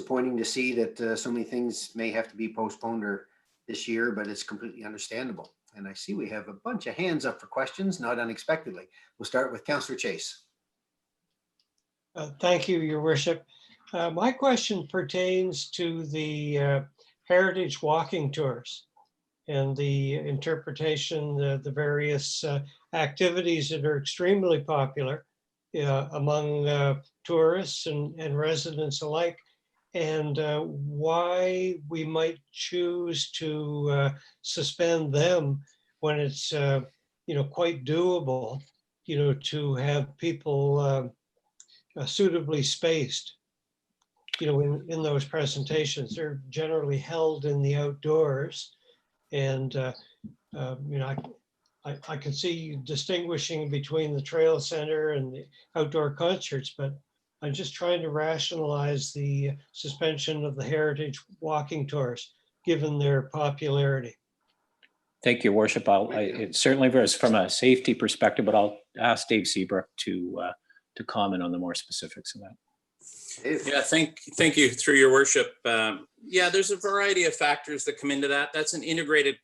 disappointing to see that so many things may have to be postponed or this year, but it's completely understandable. And I see we have a bunch of hands up for questions, not unexpectedly. We'll start with Councillor Chase. Thank you, Your Worship. My question pertains to the heritage walking tours and the interpretation, the various activities that are extremely popular among tourists and residents alike, and why we might choose to suspend them when it's quite doable, to have people suitably spaced, in those presentations. They're generally held in the outdoors, and I can see distinguishing between the trail center and the outdoor concerts, but I'm just trying to rationalize the suspension of the heritage walking tours, given their popularity. Thank you, Worship. It certainly varies from a safety perspective, but I'll ask Dave Seabrook to comment on the more specifics of that. Yeah, thank you, through your worship. Yeah, there's a variety of factors that come into that. That's an integrated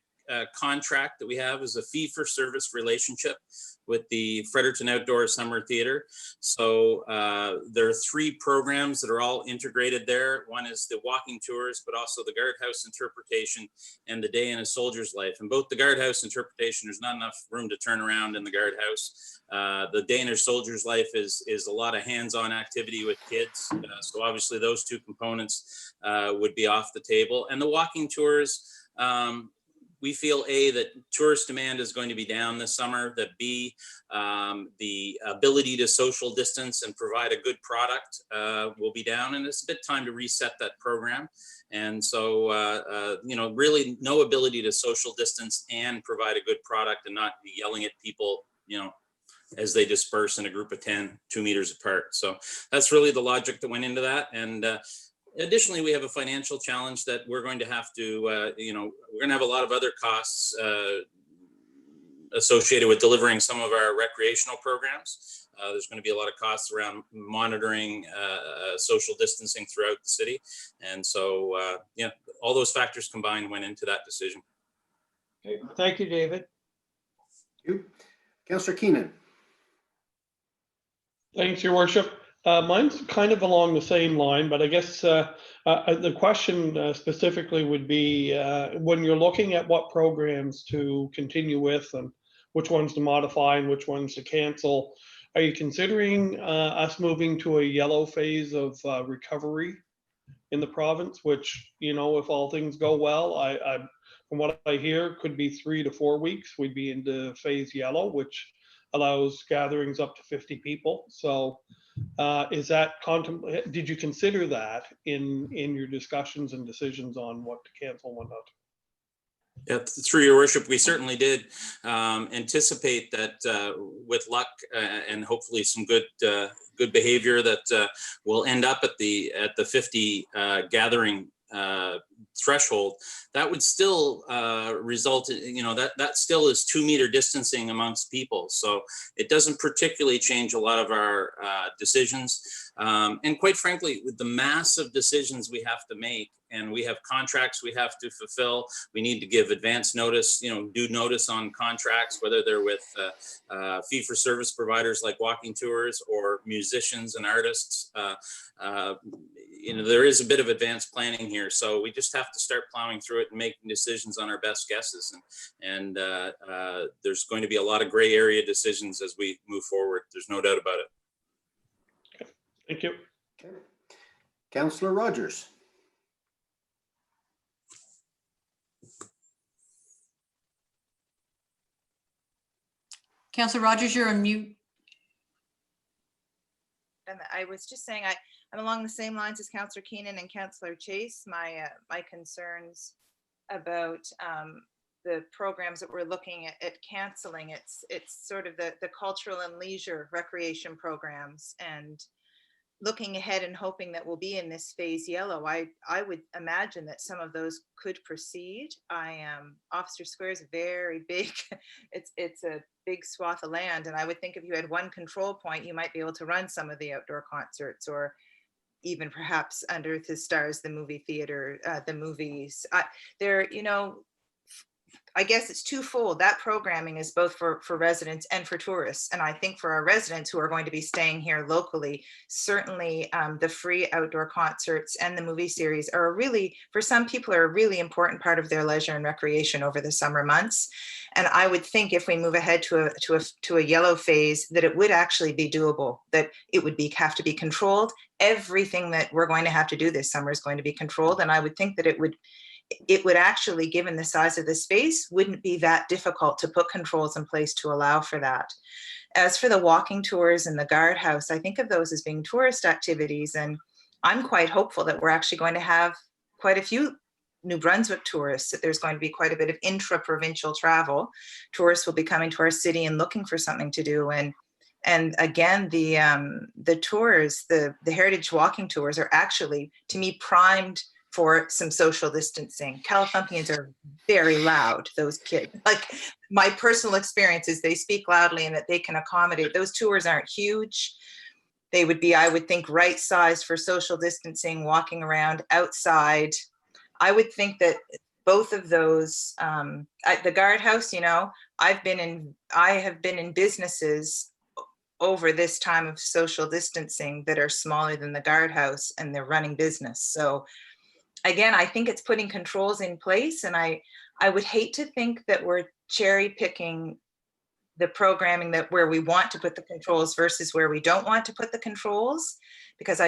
contract that we have as a fee-for-service relationship with the Fredericton Outdoor Summer Theatre. So there are 3 programs that are all integrated there. One is the walking tours, but also the guardhouse interpretation and the day in a soldier's life. And both the guardhouse interpretation, there's not enough room to turn around in the guardhouse. The day in a soldier's life is a lot of hands-on activity with kids. So obviously those 2 components would be off the table. And the walking tours, we feel A, that tourist demand is going to be down this summer, that B, the ability to social distance and provide a good product will be down, and it's a bit time to reset that program. And so, really no ability to social distance and provide a good product and not be yelling at people, as they disperse in a group of 10, 2 meters apart. So that's really the logic that went into that. And additionally, we have a financial challenge that we're going to have to, we're going to have a lot of other costs associated with delivering some of our recreational programs. There's going to be a lot of costs around monitoring social distancing throughout the city. And so, all those factors combined went into that decision. Okay. Thank you, David. Thank you. Councillor Keenan. Thanks, Your Worship. Mine's kind of along the same line, but I guess the question specifically would be when you're looking at what programs to continue with and which ones to modify and which ones to cancel, are you considering us moving to a yellow phase of recovery in the province, which, if all things go well, I from what I hear, could be 3 to 4 weeks. We'd be into phase yellow, which allows gatherings up to 50 people. So is that did you consider that in your discussions and decisions on what to cancel and what not? Yeah, through your worship, we certainly did anticipate that with luck and hopefully some good behavior that we'll end up at the 50 gathering threshold. That would still result in, that still is 2 meter distancing amongst people. So it doesn't particularly change a lot of our decisions. And quite frankly, with the massive decisions we have to make, and we have contracts we have to fulfill, we need to give advance notice, due notice on contracts, whether they're with fee-for-service providers like walking tours or musicians and artists. There is a bit of advanced planning here, so we just have to start plowing through it and making decisions on our best guesses. And there's going to be a lot of gray area decisions as we move forward. There's no doubt about it. Okay. Thank you. Okay. Councillor Rogers. Councillor Rogers, you're on mute. And I was just saying, I'm along the same lines as Councillor Keenan and Councillor Chase. My concerns about the programs that we're looking at canceling, it's sort of the cultural and leisure recreation programs, and looking ahead and hoping that we'll be in this phase yellow. I would imagine that some of those could proceed. Officer Square is very big. It's a big swath of land, and I would think if you had one control point, you might be able to run some of the outdoor concerts, or even perhaps Under the Stars, the movie theater, the movies. I guess it's twofold. That programming is both for residents and for tourists. And I think for our residents who are going to be staying here locally, certainly the free outdoor concerts and the movie series are really, for some people, are a really important part of their leisure and recreation over the summer months. And I would think if we move ahead to a yellow phase, that it would actually be doable, that it would have to be controlled. Everything that we're going to have to do this summer is going to be controlled. And I would think that it would actually, given the size of the space, wouldn't be that difficult to put controls in place to allow for that. As for the walking tours and the guardhouse, I think of those as being tourist activities. And I'm quite hopeful that we're actually going to have quite a few New Brunswick tourists, that there's going to be quite a bit of intra-provincial travel. Tourists will be coming to our city and looking for something to do. And again, the tours, the heritage walking tours are actually, to me, primed for some social distancing. Califumpians are very loud, those kids. Like, my personal experience is they speak loudly and that they can accommodate. Those tours aren't huge. They would be, I would think, right sized for social distancing, walking around outside. I would think that both of those, at the guardhouse, I have been in businesses over this time of social distancing that are smaller than the guardhouse, and they're running business. So again, I think it's putting controls in place, and I would hate to think that we're cherry picking the programming that where we want to put the controls versus where we don't want to put the controls, because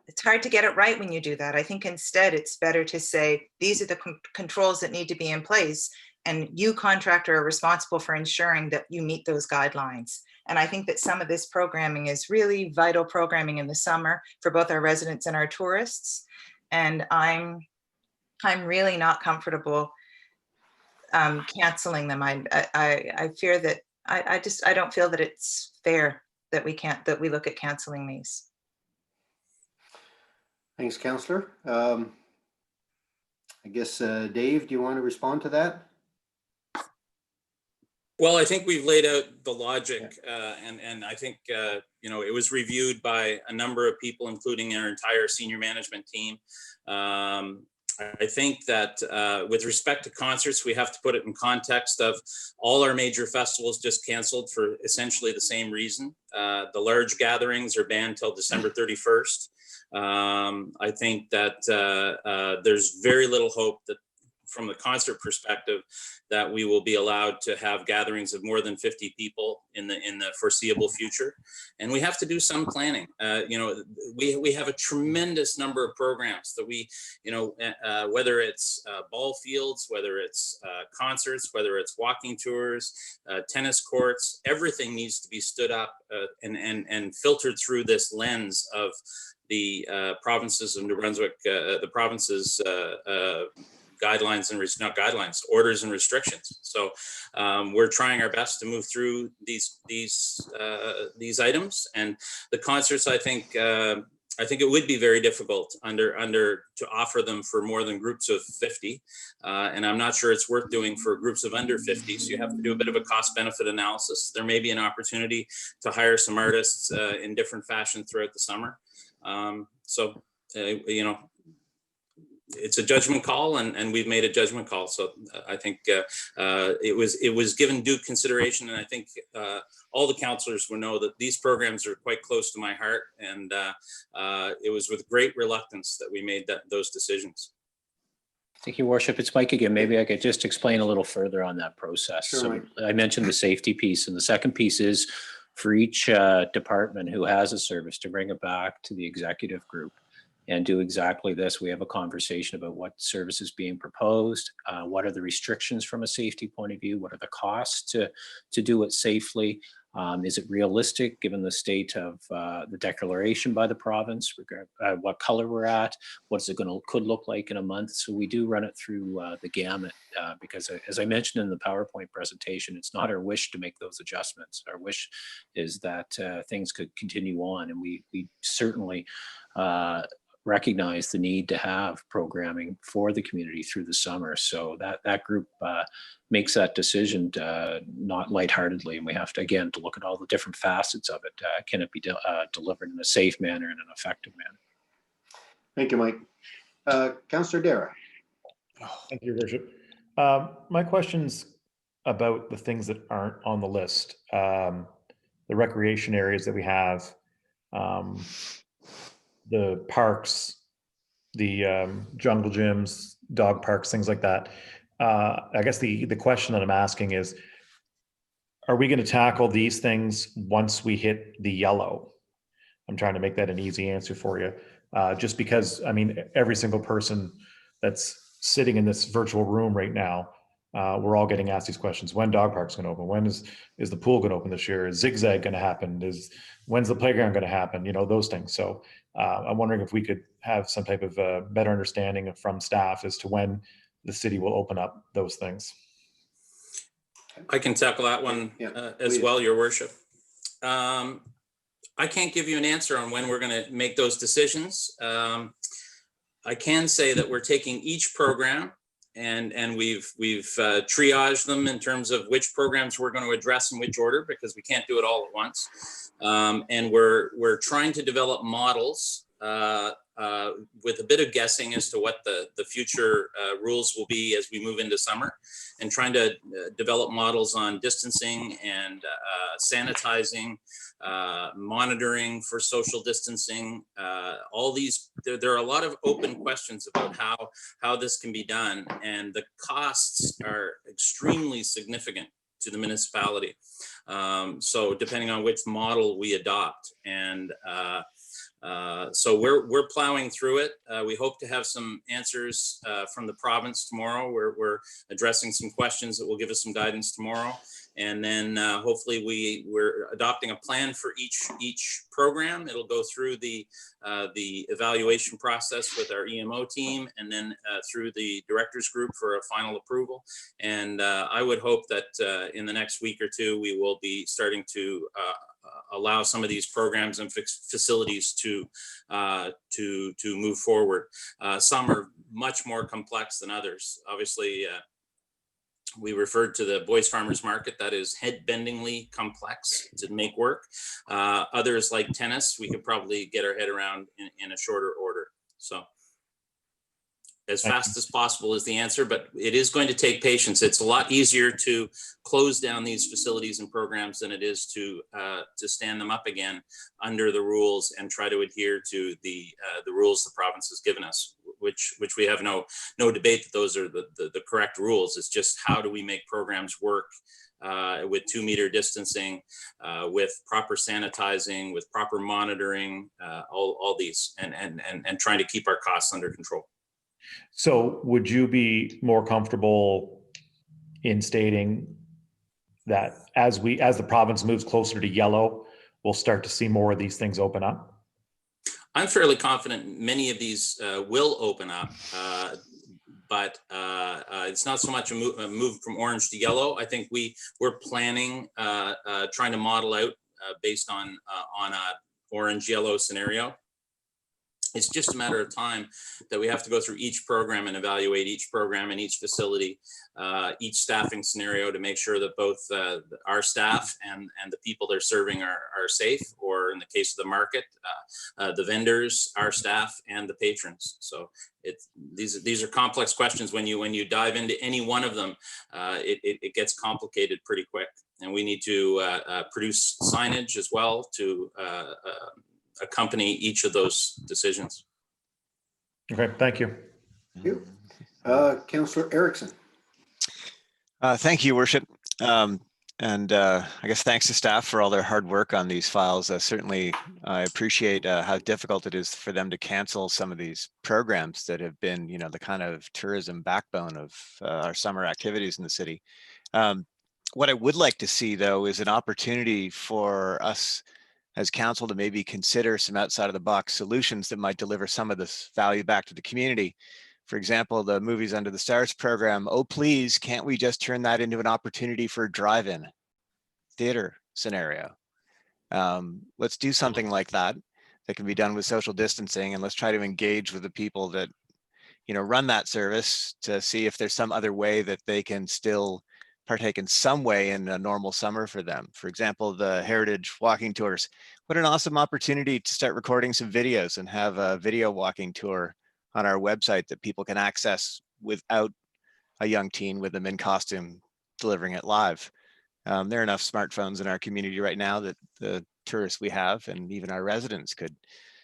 it's hard to get it right when you do that. I think instead it's better to say, these are the controls that need to be in place, and you, contractor, are responsible for ensuring that you meet those guidelines. And I think that some of this programming is really vital programming in the summer for both our residents and our tourists. And I'm really not comfortable canceling them. I fear that I don't feel that it's fair that we look at canceling these. Thanks, Councillor. I guess, Dave, do you want to respond to that? Well, I think we've laid out the logic, and I think it was reviewed by a number of people, including our entire senior management team. I think that with respect to concerts, we have to put it in context of all our major festivals just canceled for essentially the same reason. The large gatherings are banned till December 31st. I think that there's very little hope that, from the concert perspective, that we will be allowed to have gatherings of more than 50 people in the foreseeable future. And we have to do some planning. We have a tremendous number of programs that we, whether it's ball fields, whether it's concerts, whether it's walking tours, tennis courts, everything needs to be stood up and filtered through this lens of the provinces of New Brunswick, the province's guidelines and not guidelines, orders and restrictions. So we're trying our best to move through these items. And the concerts, I think it would be very difficult to offer them for more than groups of 50. And I'm not sure it's worth doing for groups of under 50. So you have to do a bit of a cost benefit analysis. There may be an opportunity to hire some artists in different fashion throughout the summer. It's a judgment call, and we've made a judgment call. So I think it was given due consideration, and I think all the councillors will know that these programs are quite close to my heart, and it was with great reluctance that we made those decisions. Thank you, Worship. It's Mike again. Maybe I could just explain a little further on that process. Sure, So Mike. I mentioned the safety piece, and the second piece is for each department who has a service to bring it back to the executive group and do exactly this. We have a conversation about what service is being proposed, what are the restrictions from a safety point of view, what are the costs to do it safely, is it realistic given the state of the declaration by the province, what color we're at, what's it could look like in a month. So we do run it through the gamut because, as I mentioned in the PowerPoint presentation, it's not our wish to make those adjustments. Our wish is that things could continue on, and we certainly recognize the need to have programming for the community through the summer. So that group makes that decision not lightheartedly, and we have to, again, to look at all the different facets of it. Can it be delivered in a safe manner and an effective manner? Thank you, Mike. Councillor Dara. Thank you, Your Worship. My question's about the things that aren't on the list. The recreation areas that we have, the parks, the jungle gyms, dog parks, things like that. I guess the question that I'm asking is, are we going to tackle these things once we hit the yellow? I'm trying to make that an easy answer for you. Just because, I mean, every single person that's sitting in this virtual room right now, we're all getting asked these questions. When dog park's going to open? When is the pool going to open this year? Is Zigzag going to happen? When's the playground going to happen? You know, those things. So I'm wondering if we could have some type of better understanding from staff as to when the city will open up those things. I can tackle that one as well, Your Worship. I can't give you an answer on when we're going to make those decisions. I can say that we're taking each program and we've triaged them in terms of which programs we're going to address in which order, because we can't do it all at once. And we're trying to develop models with a bit of guessing as to what the future rules will be as we move into summer, and trying to develop models on distancing and sanitizing, monitoring for social distancing. All these, there are a lot of open questions about how this can be done, and the costs are extremely significant to the municipality. So depending on which model we adopt, and so we're plowing through it. We hope to have some answers from the province tomorrow. We're addressing some questions that will give us some guidance tomorrow, and then hopefully we're adopting a plan for each program. It'll go through the evaluation process with our EMO team, and then through the directors group for a final approval. And I would hope that in the next week or two we will be starting to allow some of these programs and facilities to move forward. Some are much more complex than others. Obviously, we referred to the Boys Farmers Market. That is head-bendingly complex to make work. Others, like tennis, we could probably get our head around in a shorter order. So as fast as possible is the answer, but it is going to take patience. It's a lot easier to close down these facilities and programs than it is to stand them up again under the rules and try to adhere to the rules the province has given us, which we have no debate that those are the correct rules. It's just, how do we make programs work with 2 meter distancing, with proper sanitizing, with proper monitoring, all these, and trying to keep our costs under control. So would you be more comfortable in stating that as the province moves closer to yellow, we'll start to see more of these things open up? I'm fairly confident many of these will open up, but it's not so much a move from orange to yellow. I think we're planning, trying to model out based on a orange-yellow scenario. It's just a matter of time that we have to go through each program and evaluate each program and each facility, each staffing scenario, to make sure that both our staff and the people they're serving are safe, or in the case of the market, the vendors, our staff, and the patrons. So these are complex questions. When you dive into any one of them, it gets complicated pretty quick, and we need to produce signage as well to accompany each of those decisions. Okay, thank you. Thank you. Councillor Erickson. Thank you, Worship. I guess thanks to staff for all their hard work on these files. Certainly, I appreciate how difficult it is for them to cancel some of these programs that have been, the kind of tourism backbone of our summer activities in the city. What I would like to see, though, is an opportunity for us as council to maybe consider some outside of the box solutions that might deliver some of this value back to the community. For example, the Movies Under the Stars program. Oh, please, can't we just turn that into an opportunity for a drive-in theater scenario? Let's do something like that. that can be done with social distancing, and let's try to engage with the people that, you know, run that service to see if there's some other way that they can still partake in some way in a normal summer for them. For example, the Heritage walking tours. What an awesome opportunity to start recording some videos and have a video walking tour on our website that people can access without a young teen with them in costume delivering it live. There are enough smartphones in our community right now that the tourists we have and even our residents could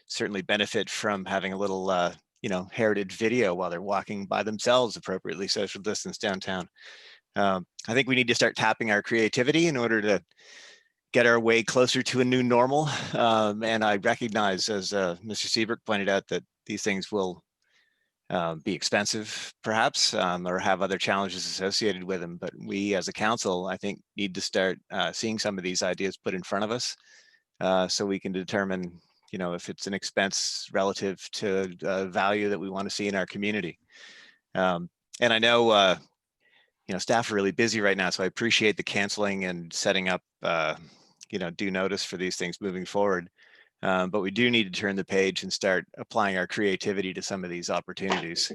certainly benefit from having a little, you know, heritage video while they're walking by themselves appropriately social distance downtown. I think we need to start tapping our creativity in order to get our way closer to a new normal. And I recognize, as Mr. Seabrook pointed out, that these things will be expensive, perhaps, or have other challenges associated with them. But we as a council, I think, need to start seeing some of these ideas put in front of us so we can determine, you know, if it's an expense relative to value that we want to see in our community. And I know, you know, staff are really busy right now, so I appreciate the canceling and setting up, you know, due notice for these things moving forward. But we do need to turn the page and start applying our creativity to some of these opportunities.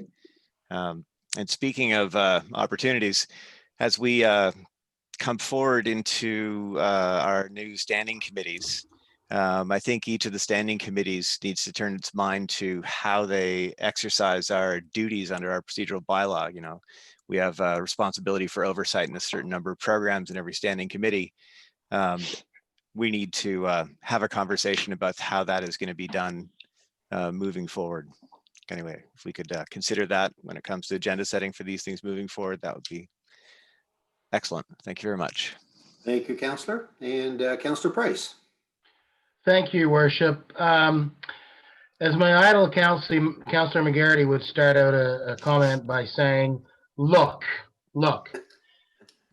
And speaking of opportunities, as we come forward into our new standing committees, I think each of the standing committees needs to turn its mind to how they exercise our duties under our procedural bylaw. You know, we have a responsibility for oversight in a certain number of programs in every standing committee. We need to have a conversation about how that is going to be done moving forward. Anyway, if we could consider that when it comes to agenda setting for these things moving forward, that would be excellent. Thank you very much. Thank you, Councillor. And Councillor Price. Thank you, Worship. As my idol, Councillor McGarity would start out a comment by saying, look,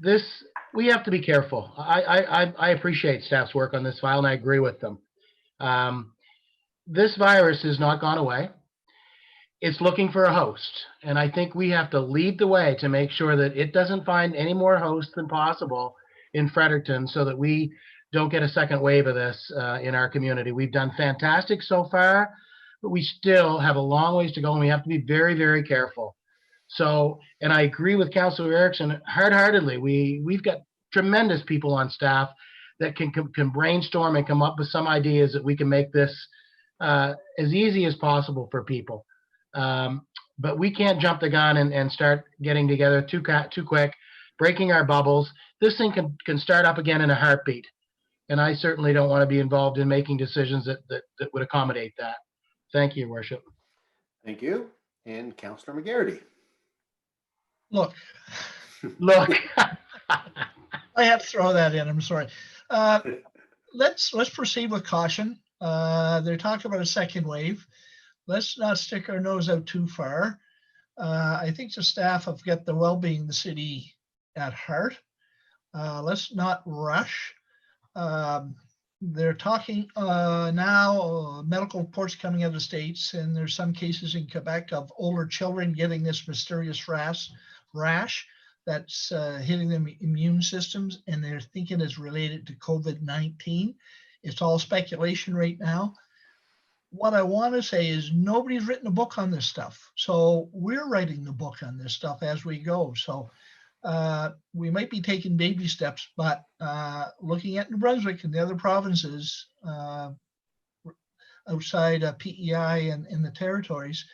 this, we have to be careful. I appreciate staff's work on this file, and I agree with them. This virus has not gone away. It's looking for a host, and I think we have to lead the way to make sure that it doesn't find any more hosts than possible in Fredericton, so that we don't get a second wave of this in our community. We've done fantastic so far, but we still have a long ways to go, and we have to be very, very careful. So, and I agree with Councillor Erickson hard-heartedly. We've got tremendous people on staff that can brainstorm and come up with some ideas that we can make this as easy as possible for people. But we can't jump the gun and start getting together too quick, breaking our bubbles. This thing can start up again in a heartbeat. And I certainly don't want to be involved in making decisions that would accommodate that. Thank you, Worship. Thank you. And Councillor McGarity. Look, I have to throw that in. I'm sorry. Let's proceed with caution. They're talking about a second wave. Let's not stick our nose out too far. I think the staff have got the well-being of the city at heart. Let's not rush. They're talking now, medical reports coming out of the States, and there's some cases in Quebec of older children getting this mysterious rash that's hitting their immune systems, and they're thinking it's related to COVID-19. It's all speculation right now. What I want to say is nobody's written a book on this stuff. So we're writing the book on this stuff as we go. So we might be taking baby steps, but looking at New Brunswick and the other provinces outside PEI and in the territories,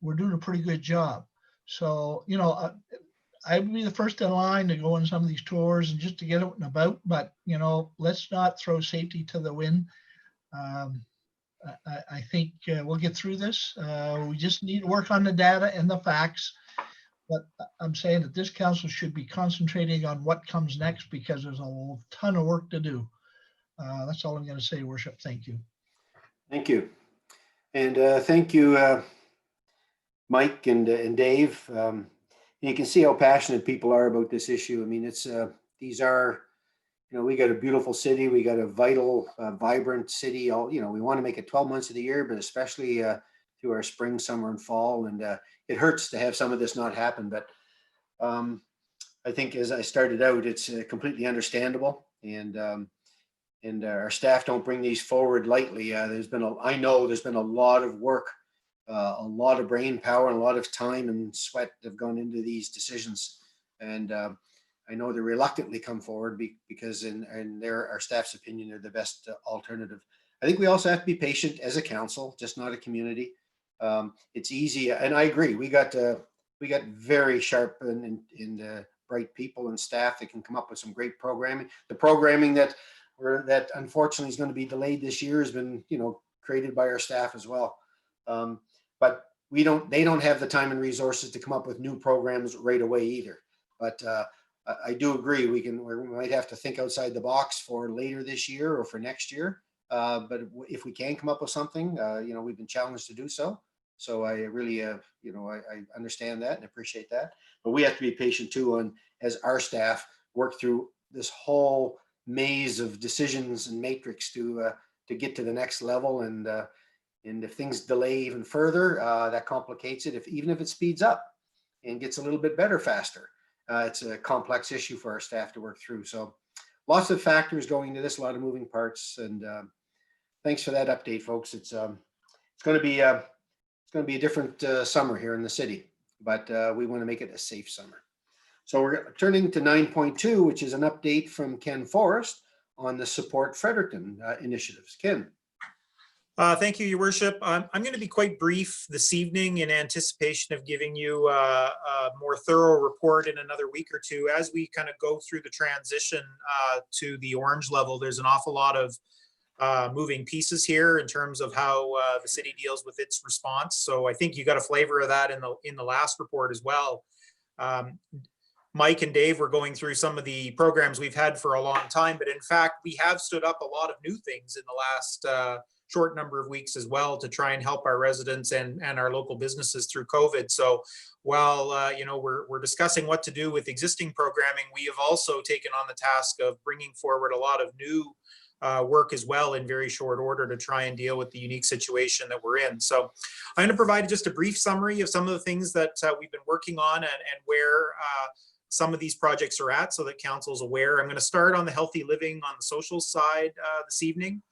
we're doing a pretty good job. So, you know, I would be the first in line to go on some of these tours and just to get out and about, but, you know, let's not throw safety to the wind. I think we'll get through this. We just need to work on the data and the facts. But I'm saying that this council should be concentrating on what comes next, because there's a ton of work to do. That's all I'm going to say, Worship. Thank you. Thank you. And thank you, Mike and Dave. You can see how passionate people are about this issue. I mean, it's these are, you know, we got a beautiful city. We got a vital, vibrant city. All, you know, we want to make it 12 months of the year, but especially through our spring, summer, and fall. And it hurts to have some of this not happen. But I think as I started out, it's completely understandable. And our staff don't bring these forward lightly. I know there's been a lot of work, a lot of brain power, and a lot of time and sweat have gone into these decisions. And I know they reluctantly come forward because in our staff's opinion, they're the best alternative. I think we also have to be patient as a council, just not a community. It's easy, and I agree. We got very sharp and bright people and staff that can come up with some great programming. The programming that unfortunately is going to be delayed this year has been, created by our staff as well. But they don't have the time and resources to come up with new programs right away either. But I do agree we might have to think outside the box for later this year or for next year. But if we can come up with something, we've been challenged to do so. So I really, I understand that and appreciate that. But we have to be patient too, as our staff work through this whole maze of decisions and matrix to get to the next level. And if things delay even further, that complicates it. Even if it speeds up and gets a little bit better faster, it's a complex issue for our staff to work through. So lots of factors going into this, a lot of moving parts. And thanks for that update, folks. It's going to be a different summer here in the city, but we want to make it a safe summer. So we're turning to 9.2, which is an update from Ken Forrest on the Support Fredericton initiatives. Ken. Thank you, Your Worship. I'm going to be quite brief this evening in anticipation of giving you a more thorough report in another week or two. As we kind of go through the transition to the orange level, there's an awful lot of moving pieces here in terms of how the city deals with its response. So I think you got a flavor of that in the last report as well. Mike and Dave were going through some of the programs we've had for a long time, but in fact, we have stood up a lot of new things in the last short number of weeks as well to try and help our residents and our local businesses through COVID. So while we're discussing what to do with existing programming, we have also taken on the task of bringing forward a lot of new work as well in very short order to try and deal with the unique situation that we're in. So I'm going to provide just a brief summary of some of the things that we've been working on and where some of these projects are at so that council's aware. I'm going to start on the healthy living on the social side this evening.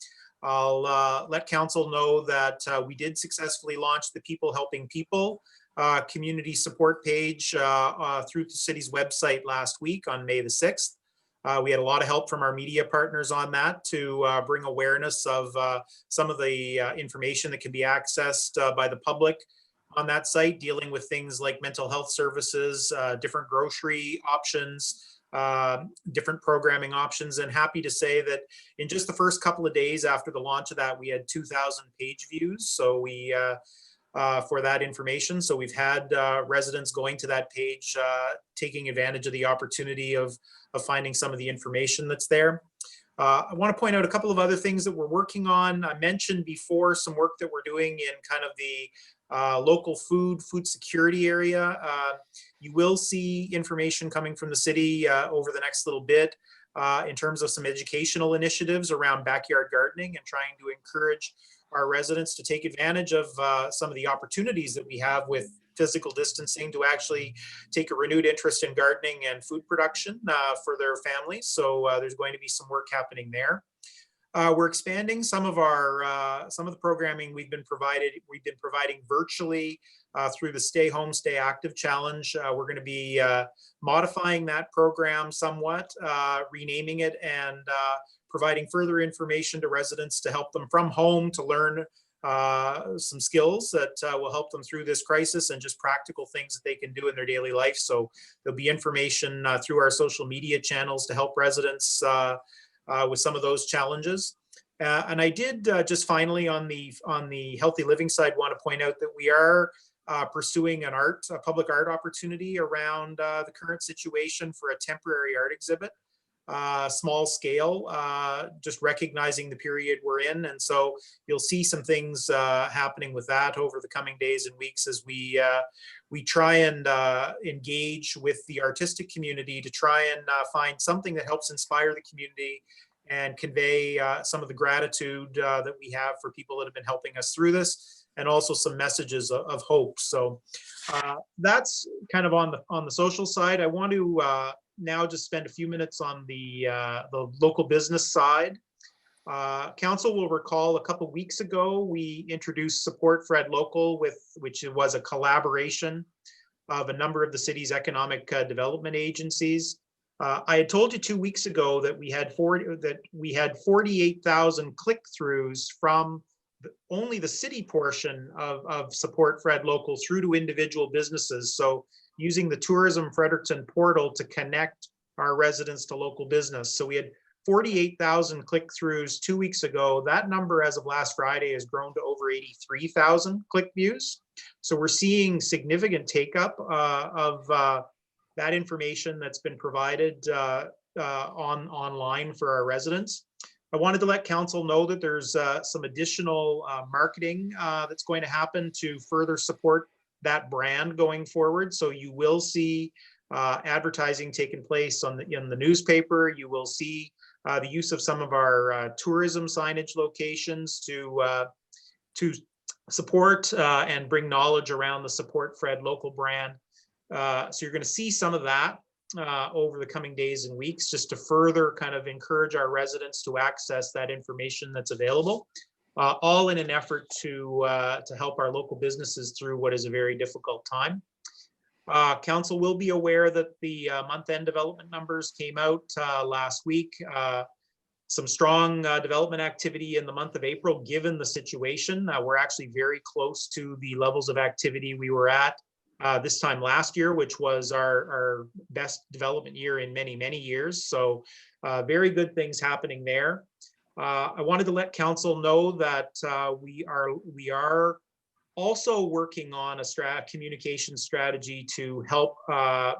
I'll let council know that we did successfully launch the People Helping People community support page through the city's website last week on May the 6th. We had a lot of help from our media partners on that to bring awareness of some of the information that can be accessed by the public on that site, dealing with things like mental health services, different grocery options, different programming options. And happy to say that in just the first couple of days after the launch of that, we had 2,000 page views. So we for that information. So we've had residents going to that page, taking advantage of the opportunity of finding some of the information that's there. I want to point out a couple of other things that we're working on. I mentioned before some work that we're doing in kind of the local food security area. You will see information coming from the city over the next little bit in terms of some educational initiatives around backyard gardening and trying to encourage our residents to take advantage of some of the opportunities that we have with physical distancing to actually take a renewed interest in gardening and food production for their families. So there's going to be some work happening there. We're expanding some of the programming we've been providing virtually through the Stay Home, Stay Active Challenge. We're going to be modifying that program somewhat, renaming it, and providing further information to residents to help them from home to learn some skills that will help them through this crisis and just practical things that they can do in their daily life. So there'll be information through our social media channels to help residents with some of those challenges. And I did just finally on the healthy living side want to point out that we are pursuing a public art opportunity around the current situation for a temporary art exhibit. Small scale, just recognizing the period we're in. And so you'll see some things happening with that over the coming days and weeks as we try and engage with the artistic community to try and find something that helps inspire the community and convey some of the gratitude that we have for people that have been helping us through this, and also some messages of hope. So that's kind of on the social side. I want to now just spend a few minutes on the local business side. Council will recall a couple weeks ago, we introduced Support Fred Local, which was a collaboration of a number of the city's economic development agencies. I had told you 2 weeks ago that we had 48,000 click-throughs from only the city portion of Support Fred Local through to individual businesses. So using the Tourism Fredericton portal to connect our residents to local business. So we had 48,000 click-throughs 2 weeks ago. That number as of last Friday has grown to over 83,000 click views. So we're seeing significant take-up of that information that's been provided online for our residents. I wanted to let council know that there's some additional marketing that's going to happen to further support that brand going forward. So you will see advertising taking place in the newspaper. You will see the use of some of our tourism signage locations to support and bring knowledge around the Support Fred Local brand. So you're going to see some of that over the coming days and weeks, just to further kind of encourage our residents to access that information that's available, all in an effort to help our local businesses through what is a very difficult time. Council will be aware that the month-end development numbers came out last week. Some strong development activity in the month of April, given the situation. We're actually very close to the levels of activity we were at this time last year, which was our best development year in many, many years. So very good things happening there. I wanted to let council know that we are also working on a communication strategy to help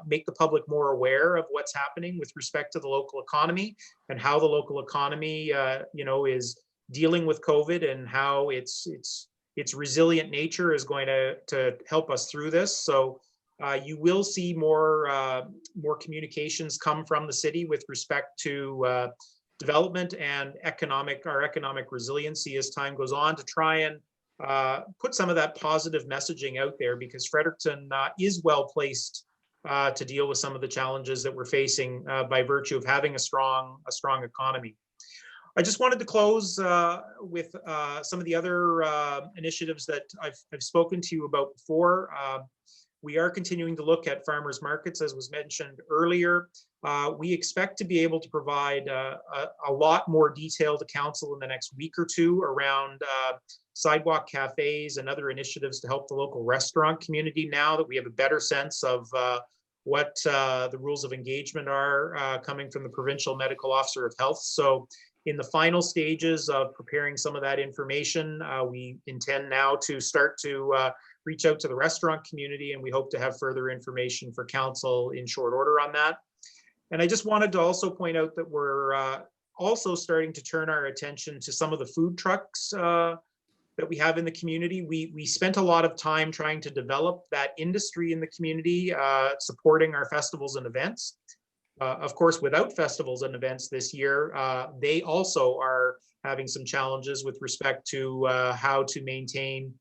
make the public more aware of what's happening with respect to the local economy and how the local economy, is dealing with COVID and how its resilient nature is going to help us through this. So you will see more communications come from the city with respect to development and our economic resiliency as time goes on, to try and put some of that positive messaging out there, because Fredericton is well placed to deal with some of the challenges that we're facing by virtue of having a strong economy. I just wanted to close with some of the other initiatives that I've spoken to you about before. We are continuing to look at farmers markets, as was mentioned earlier. We expect to be able to provide a lot more detail to council in the next week or two around sidewalk cafes and other initiatives to help the local restaurant community, now that we have a better sense of what the rules of engagement are coming from the Provincial Medical Officer of Health. So in the final stages of preparing some of that information, we intend now to start to reach out to the restaurant community, and we hope to have further information for council in short order on that. And I just wanted to also point out that we're also starting to turn our attention to some of the food trucks that we have in the community. We spent a lot of time trying to develop that industry in the community, supporting our festivals and events. Of course, without festivals and events this year, they also are having some challenges with respect to how to maintain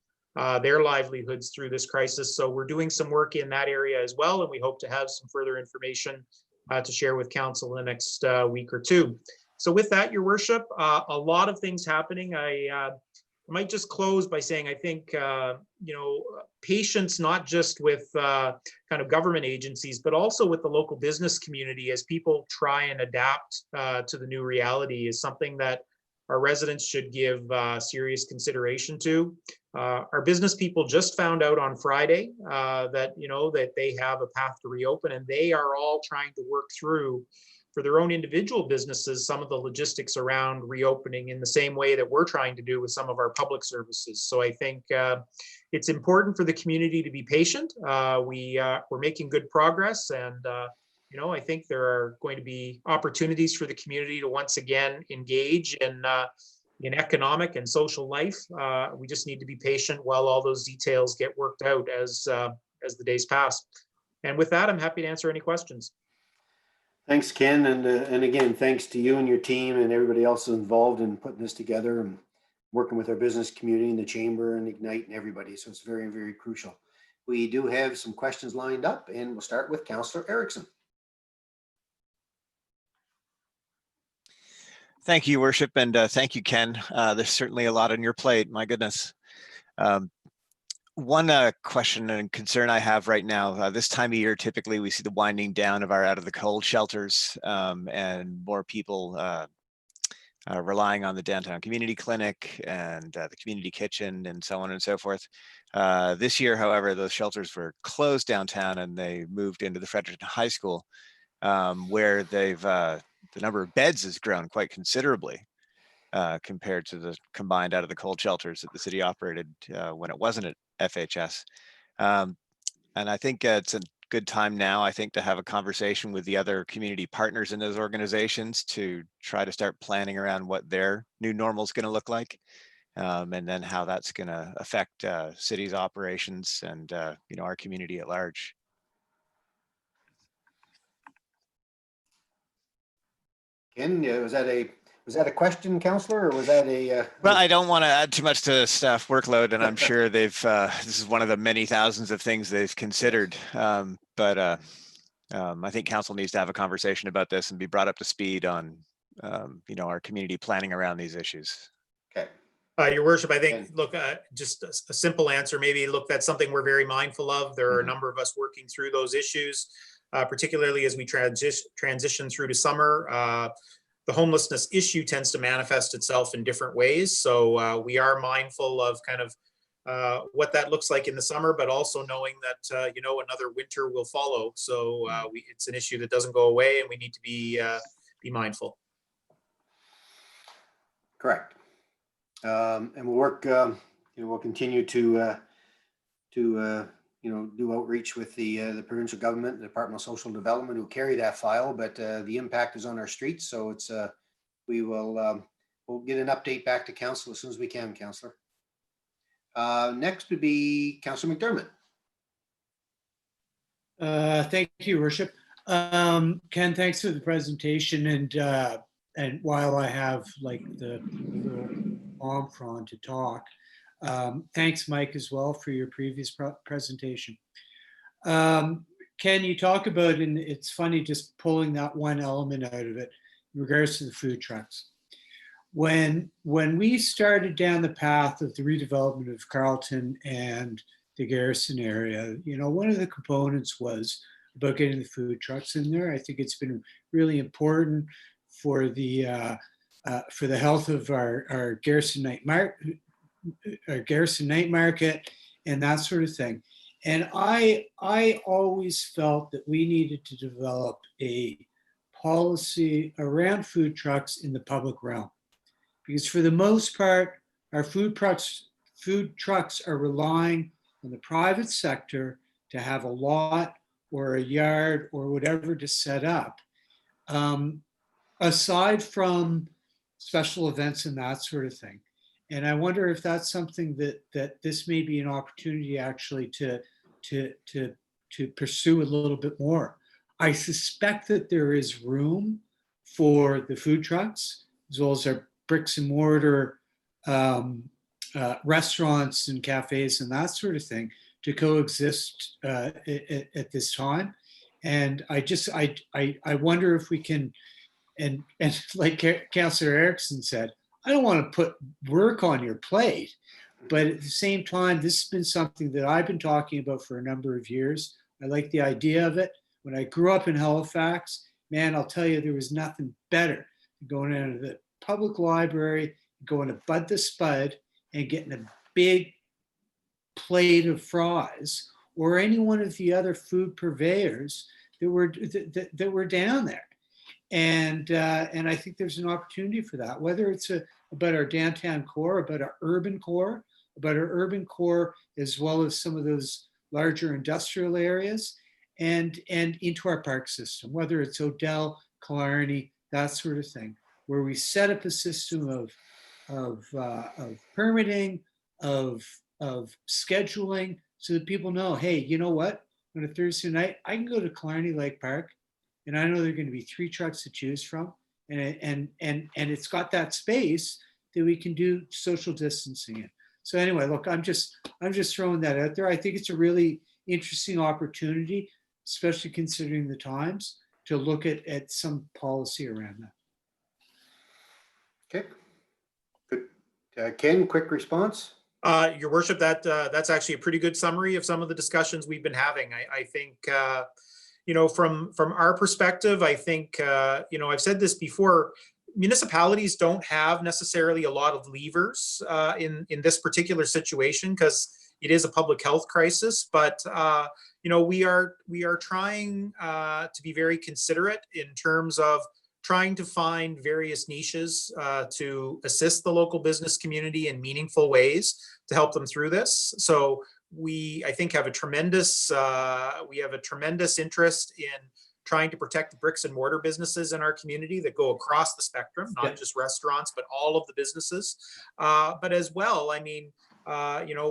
their livelihoods through this crisis. So we're doing some work in that area as well, and we hope to have some further information to share with council in the next week or two. So with that, your worship, a lot of things happening. I might just close by saying, I think, patience, not just with kind of government agencies, but also with the local business community as people try and adapt to the new reality, is something that our residents should give serious consideration to. Our business people just found out on Friday that they have a path to reopen, and they are all trying to work through, for their own individual businesses, some of the logistics around reopening in the same way that we're trying to do with some of our public services. So I think it's important for the community to be patient. We're making good progress, and I think there are going to be opportunities for the community to once again engage in economic and social life. We just need to be patient while all those details get worked out as the days pass. And with that, I'm happy to answer any questions. Thanks, Ken. And again, thanks to you and your team and everybody else involved in putting this together and working with our business community and the chamber and Ignite and everybody. So it's very, very crucial. We do have some questions lined up, and we'll start with Councillor Erickson. Thank you, Your Worship, and thank you, Ken. There's certainly a lot on your plate. My goodness. One question and concern I have right now, this time of year, typically we see the winding down of our out of the cold shelters and more people relying on the downtown community clinic and the community kitchen and so on and so forth. This year, however, those shelters were closed downtown and they moved into the Fredericton High School, where they've the number of beds has grown quite considerably compared to the combined out of the cold shelters that the city operated when it wasn't at FHS. And I think it's a good time now, I think, to have a conversation with the other community partners in those organizations to try to start planning around what their new normal is going to look like. And then how that's going to affect city's operations and our community at large. Ken, was that a question, Councillor, or was that a? Well, I don't want to add too much to staff workload, and I'm sure they've. This is one of the many thousands of things they've considered. But I think council needs to have a conversation about this and be brought up to speed on, our community planning around these issues. Okay. Your Worship, I think, look, just a simple answer, maybe look, that's something we're very mindful of. There are a number of us working through those issues, particularly as we transition through to summer. The homelessness issue tends to manifest itself in different ways. So we are mindful of kind of what that looks like in the summer, but also knowing that, another winter will follow. So it's an issue that doesn't go away and we need to be mindful. Correct. And we'll work, we'll continue to do outreach with the provincial government, the Department of Social Development, who carry that file, but the impact is on our streets. So it's, we'll get an update back to council as soon as we can, Councillor. Next would be Councillor McDermott. Thank you, Worship. Ken, thanks for the presentation. And while I have like the Omicron to talk, thanks, Mike, as well for your previous presentation. Ken, you talk about, and it's funny just pulling that one element out of it in regards to the food trucks. When we started down the path of the redevelopment of Carleton and the Garrison area, one of the components was about getting the food trucks in there. I think it's been really important for the health of our Garrison night market and that sort of thing. And I always felt that we needed to develop a policy around food trucks in the public realm, because for the most part, our food trucks are relying on the private sector to have a lot or a yard or whatever to set up. Aside from special events and that sort of thing. And I wonder if that's something that this may be an opportunity actually to pursue a little bit more. I suspect that there is room for the food trucks, as well as our bricks and mortar restaurants and cafes and that sort of thing to coexist at this time. And I wonder if we can, and like Councillor Erickson said, I don't want to put work on your plate, but at the same time, this has been something that I've been talking about for a number of years. I like the idea of it. When I grew up in Halifax, man, I'll tell you, there was nothing better than going into the public library, going to Bud the Spud and getting a big plate of fries, or any one of the other food purveyors that were down there. And I think there's an opportunity for that, whether it's about our downtown core, about our urban core, as well as some of those larger industrial areas, and into our park system, whether it's Odell, Killarney, that sort of thing, where we set up a system of permitting, of scheduling, so that people know, hey, you know what? On a Thursday night, I can go to Killarney Lake Park, and I know there are going to be 3 trucks to choose from, and it's got that space that we can do social distancing in. So anyway, look, I'm just throwing that out there. I think it's a really interesting opportunity, especially considering the times, to look at some policy around that. Okay, good. Ken, quick response? Your worship, that's actually a pretty good summary of some of the discussions we've been having. I think, from our perspective, I think, I've said this before, municipalities don't have necessarily a lot of levers in this particular situation because it is a public health crisis. But we are trying to be very considerate in terms of trying to find various niches to assist the local business community in meaningful ways to help them through this. So I think, have a tremendous interest in trying to protect the bricks and mortar businesses in our community that go across the spectrum, not just restaurants, but all of the businesses. But as well, I mean,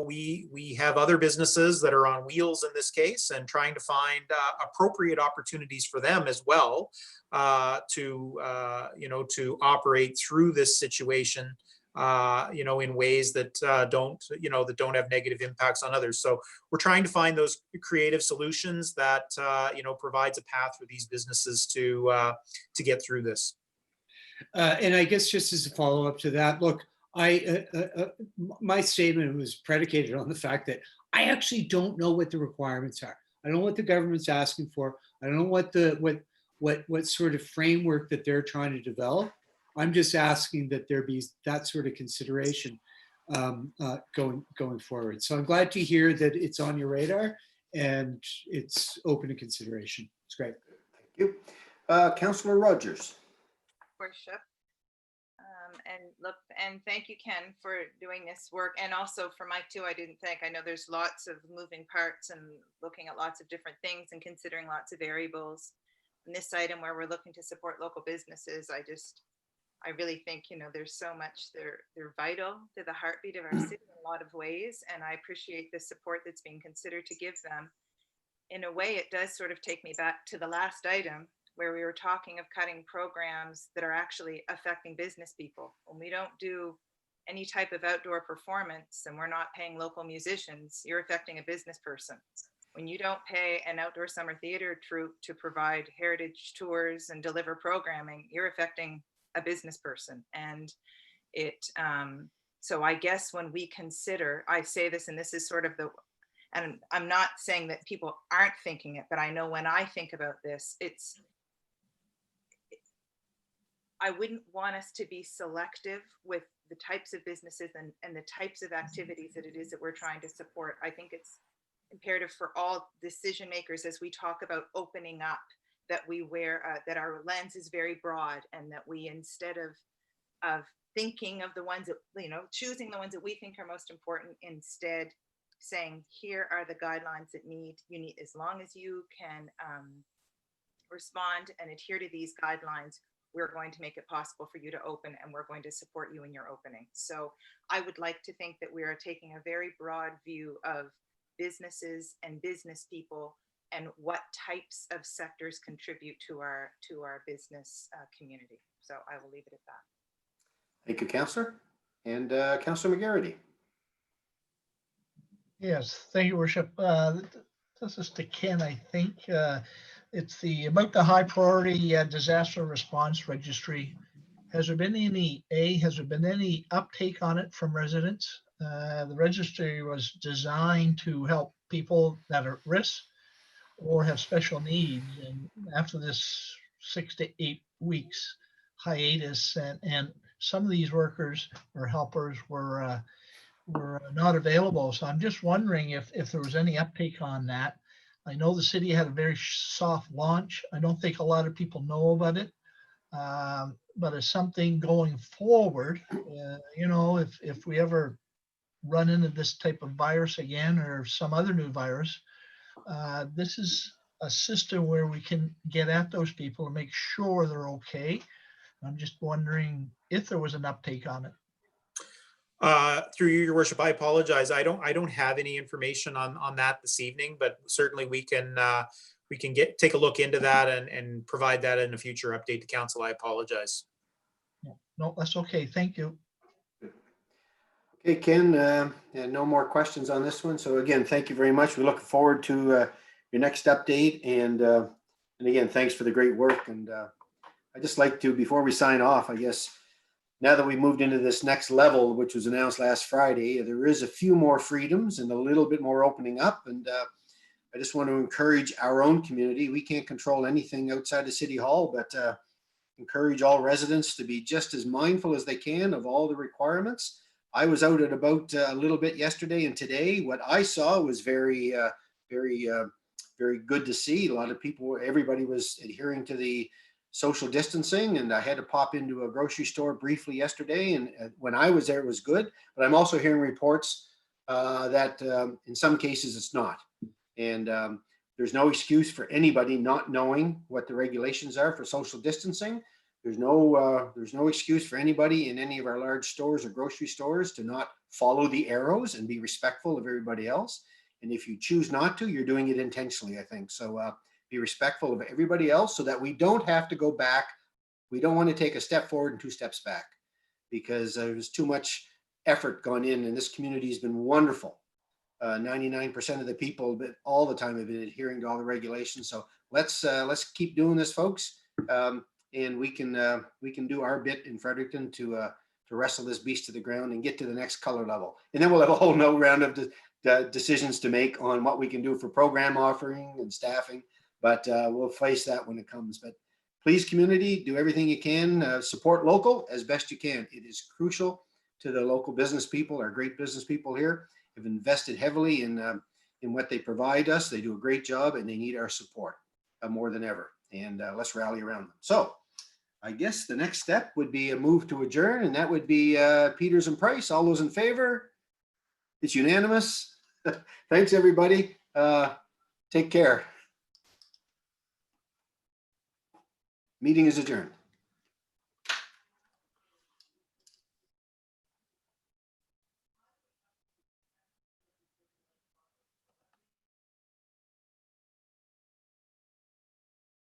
we have other businesses that are on wheels in this case, and trying to find appropriate opportunities for them as well to operate through this situation, in ways that don't have negative impacts on others. So we're trying to find those creative solutions that provides a path for these businesses to get through this. And I guess just as a follow-up to that, look, my statement was predicated on the fact that I actually don't know what the requirements are. I don't know what the government's asking for. I don't know what sort of framework that they're trying to develop. I'm just asking that there be that sort of consideration going forward. So I'm glad to hear that it's on your radar and it's open to consideration. It's great. Thank you. Councillor Rogers. Worship. And thank you, Ken, for doing this work, and also for Mike too. I didn't think. I know there's lots of moving parts and looking at lots of different things and considering lots of variables. In this item where we're looking to support local businesses, I really think, there's so much, they're vital to the heartbeat of our city in a lot of ways, and I appreciate the support that's being considered to give them. In a way, it does sort of take me back to the last item where we were talking of cutting programs that are actually affecting business people. When we don't do any type of outdoor performance and we're not paying local musicians, you're affecting a business person. When you don't pay an outdoor summer theater troupe to provide heritage tours and deliver programming, you're affecting a business person. And so I guess when we consider, I say this, and this is sort of and I'm not saying that people aren't thinking it, but I know when I think about this, I wouldn't want us to be selective with the types of businesses and the types of activities that it is that we're trying to support. I think it's imperative for all decision makers, as we talk about opening up, that that our lens is very broad, and that we, instead of thinking of the ones that, choosing the ones that we think are most important, instead saying, here are the guidelines that you need, as long as you can respond and adhere to these guidelines, we're going to make it possible for you to open, and we're going to support you in your opening. So I would like to think that we are taking a very broad view of businesses and business people and what types of sectors contribute to our business community. So I will leave it at that. Thank you, Councillor. And Councillor McGarity. Yes, thank you, Worship. This is to Ken, I think. It's about the high priority disaster response registry. Has there been any uptake on it from residents? The registry was designed to help people that are at risk or have special needs. And after this 6 to 8 weeks hiatus, and some of these workers or helpers were not available. So I'm just wondering if there was any uptake on that. I know the city had a very soft launch. I don't think a lot of people know about it. But as something going forward, if we ever run into this type of virus again or some other new virus, this is a system where we can get at those people and make sure they're okay. I'm just wondering if there was an uptake on it. Through you, Your Worship, I apologize. I don't have any information on that this evening, but certainly we can take a look into that and provide that in a future update to council. I apologize. No, that's okay. Thank you. Okay, Ken, no more questions on this one. So again, thank you very much. We look forward to your next update. And again, thanks for the great work. And I just like to, before we sign off, I guess, now that we moved into this next level, which was announced last Friday, there is a few more freedoms and a little bit more opening up. And I just want to encourage our own community. We can't control anything outside of City Hall, but encourage all residents to be just as mindful as they can of all the requirements. I was out and about a little bit yesterday and today. What I saw was very good to see. A lot of people, everybody was adhering to the social distancing, and I had to pop into a grocery store briefly yesterday, and when I was there, it was good. But I'm also hearing reports that in some cases it's not. And there's no excuse for anybody not knowing what the regulations are for social distancing. There's no excuse for anybody in any of our large stores or grocery stores to not follow the arrows and be respectful of everybody else. And if you choose not to, you're doing it intentionally, I think. So be respectful of everybody else so that we don't have to go back. We don't want to take a step forward and 2 steps back, because there's too much effort gone in, and this community has been wonderful. 99% of the people, but all the time, have been adhering to all the regulations. So let's keep doing this, folks, and we can do our bit in Fredericton to wrestle this beast to the ground and get to the next color level. And then we'll have a whole no round of decisions to make on what we can do for program offering and staffing. But we'll face that when it comes. But please, community, do everything you can. Support local as best you can. It is crucial to the local business people. Our great business people here have invested heavily in what they provide us. They do a great job, and they need our support more than ever. And let's rally around them. So I guess the next step would be a move to adjourn, and that would be Peters and Price. All those in favor? It's unanimous. Thanks, everybody. Take care. Meeting is adjourned.